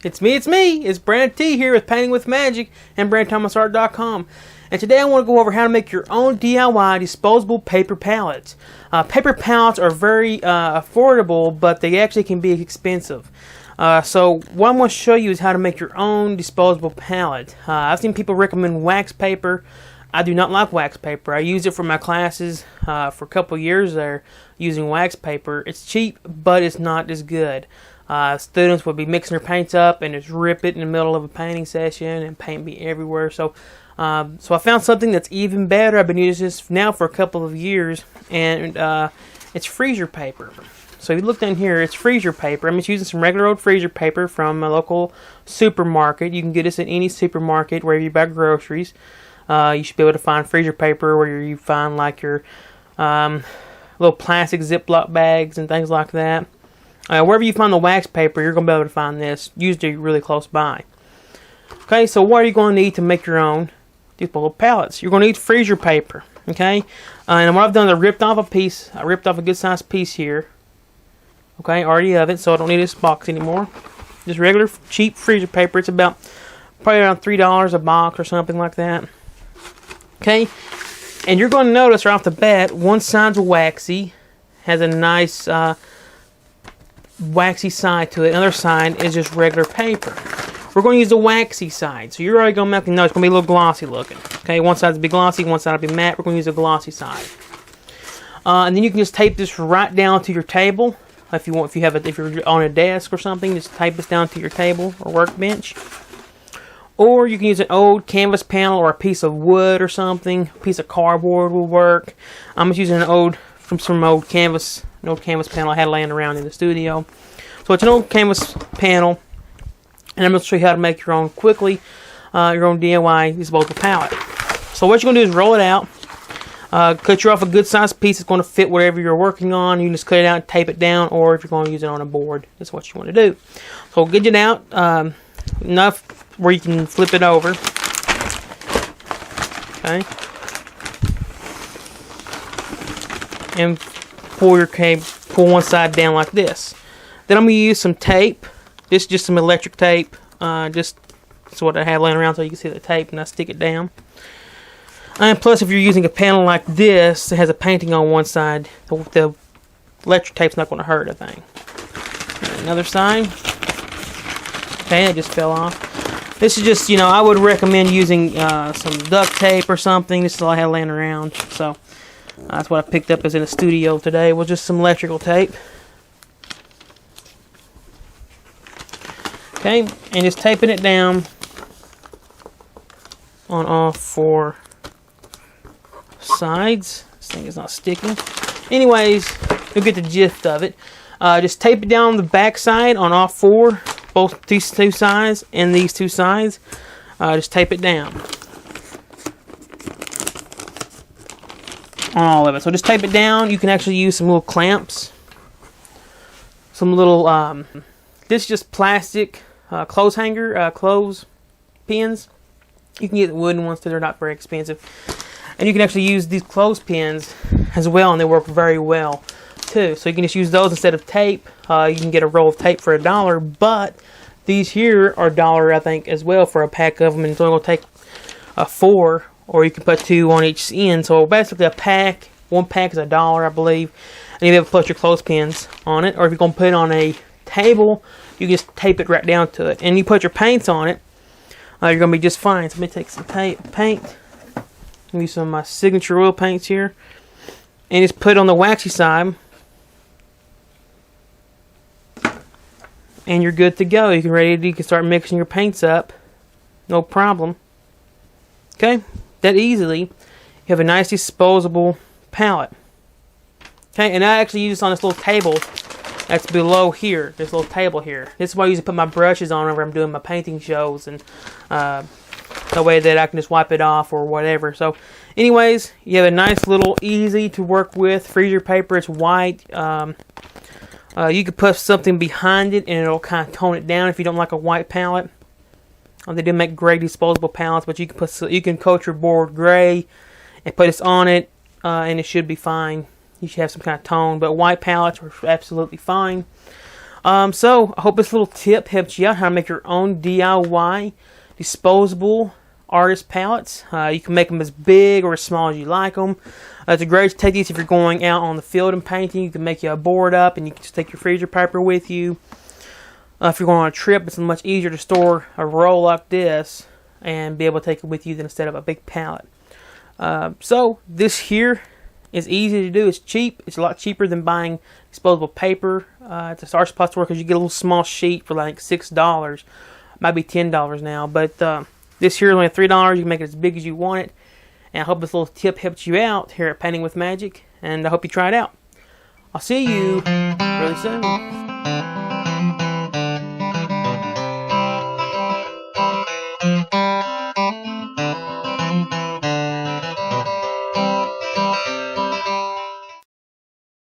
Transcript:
It's me. It's Brandon T here with Painting with Magic and BrandonThomasArt.com. And today I want to go over how to make your own DIY disposable paper palettes. Paper palettes are very affordable, but they actually can be expensive. So what I'm going to show you is how to make your own disposable palette. I've seen people recommend wax paper. I do not like wax paper. I use it for my classes for a couple years there using wax paper. It's cheap, but it's not as good. Students would be mixing their paints up and just rip it in the middle of a painting session and paint be everywhere. So I found something that's even better. I've been using this now for a couple of years, and it's freezer paper. So if you look down here, it's freezer paper. I'm just using some regular old freezer paper from a local supermarket. You can get this at any supermarket where you buy groceries. You should be able to find freezer paper where you find like your little plastic Ziploc bags and things like that. Wherever you find the wax paper, you're going to be able to find this, usually really close by. Okay, so what are you going to need to make your own disposable palettes? You're going to need freezer paper, okay? And what I've done is I ripped off a piece. I ripped off a good sized piece here. Okay, already of it, so I don't need this box anymore. Just regular cheap freezer paper. It's about probably around $3 a box or something like that. Okay, and you're going to notice right off the bat, one side's waxy, has a nice waxy side to it. Another side is just regular paper. We're going to use the waxy side, so you're already going to know it's going to be a little glossy looking. Okay, one side will be glossy, one side will be matte. We're going to use the glossy side, and then you can just tape this right down to your table. If you're on a desk or something, just tape this down to your table or workbench. Or you can use an old canvas panel or a piece of wood or something. A piece of cardboard will work. I'm just using an old canvas panel I had laying around in the studio. So it's an old canvas panel, and I'm going to show you how to make your own quickly, your own DIY disposable palette. So what you're going to do is roll it out. Cut you off a good sized piece that's going to fit whatever you're working on. You can just cut it out and tape it down, or if you're going to use it on a board, that's what you want to do. So get it out enough where you can flip it over. Okay. And pull one side down like this. Then I'm going to use some tape. This is just some electric tape. Just that's what I have laying around so you can see the tape, and I stick it down. And plus, if you're using a panel like this that has a painting on one side, the electric tape's not going to hurt a thing. Another side. Okay, it just fell off. This is just, I would recommend using some duct tape or something. This is all I had laying around. So that's what I picked up as in the studio today, was just some electrical tape. Okay, and just taping it down on all four sides. This thing is not sticking. Anyways, you'll get the gist of it. Just tape it down the back side on all four, both these two sides and these two sides. Just tape it down on all of it. So just tape it down. You can actually use some little clamps, some little this is just plastic clothes hanger, clothes pins. You can get the wooden ones too. They're not very expensive. And you can actually use these clothespins as well, and they work very well too. So you can just use those instead of tape. You can get a roll of tape for $1, but these here are $1, I think, as well for a pack of them. And it's only going to take 4, or you can put 2 on each end. So basically, one pack is $1, I believe, and you'll be able to put your clothespins on it. Or if you're going to put it on a table, you just tape it right down to it, and you put your paints on it. You're going to be just fine. So let me take some paint. Use some of my signature oil paints here, and just put it on the waxy side, and you're good to go. You can start mixing your paints up, no problem. Okay, that easily you have a nice disposable palette. Okay, and I actually use this on this little table that's below here. This little table here. This is why I usually put my brushes on whenever I'm doing my painting shows, and the way that I can just wipe it off or whatever. So anyways, you have a nice little easy to work with freezer paper. It's white. You could put something behind it and it'll kind of tone it down if you don't like a white palette. They do make gray disposable palettes, but you can coat your board gray and put this on it, and it should be fine. You should have some kind of tone, but white palettes are absolutely fine. So I hope this little tip helps you out how to make your own DIY disposable artist palettes. You can make them as big or as small as you like them. It's a great technique if you're going out on the field and painting. You can make you a board up and you can just take your freezer paper with you. If you're going on a trip, it's much easier to store a roll like this and be able to take it with you than instead of a big pallet. So this here is easy to do. It's cheap. It's a lot cheaper than buying disposable paper at the art supply store because you get a little small sheet for like $6. Might be $10 now, but this here is only $3. You can make it as big as you want it. And I hope this little tip helps you out here at Painting with Magic, and I hope you try it out. I'll see you really soon.